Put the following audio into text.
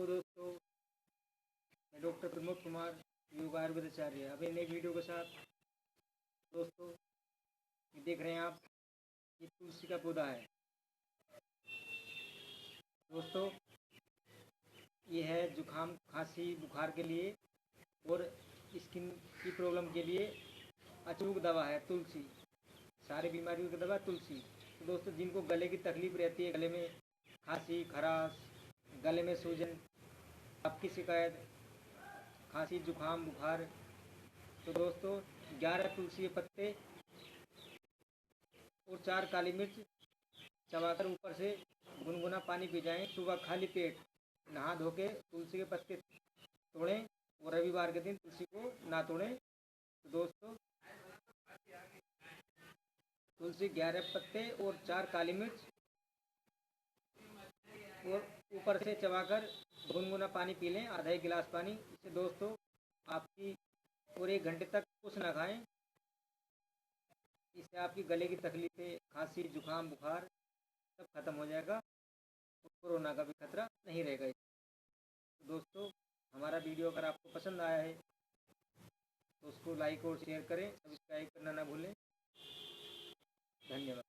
Hello दोस्तों, मैं doctor Pramod Kumar, योग आयुर्वेद आचार्य। अभी नई वीडियो के साथ दोस्तों, ये देख रहे हैं आप, ये तुलसी का पौधा है दोस्तों। ये है जुखाम, खांसी, बुखार के लिए और स्किन की प्रॉब्लम के लिए अचूक दवा है तुलसी। सारी बीमारियों की दवा तुलसी। तो दोस्तों, जिनको गले की तकलीफ रहती है, गले में खांसी, खराश, गले में सूजन, आपकी शिकायत खांसी, जुखाम, बुखार, तो दोस्तों 11 तुलसी के पत्ते और 4 काली मिर्च चबाकर ऊपर से गुनगुना पानी पी जाएं। सुबह खाली पेट नहा धो के तुलसी के पत्ते तोड़ें और रविवार के दिन तुलसी को ना तोड़ें। तो दोस्तों, तुलसी 11 पत्ते और 4 काली मिर्च और ऊपर से चबाकर गुनगुना पानी पी लें, आधा 1 गिलास पानी। इससे दोस्तों आपकी और 1 घंटे तक कुछ ना खाएं। इससे आपकी गले की तकलीफ़ें, खांसी, जुखाम, बुखार सब खत्म हो जाएगा और कोरोना का भी खतरा नहीं रहेगा। तो दोस्तों, हमारा वीडियो अगर आपको पसंद आया है तो उसको लाइक और शेयर करें, सब्सक्राइब करना ना भूलें। धन्यवाद।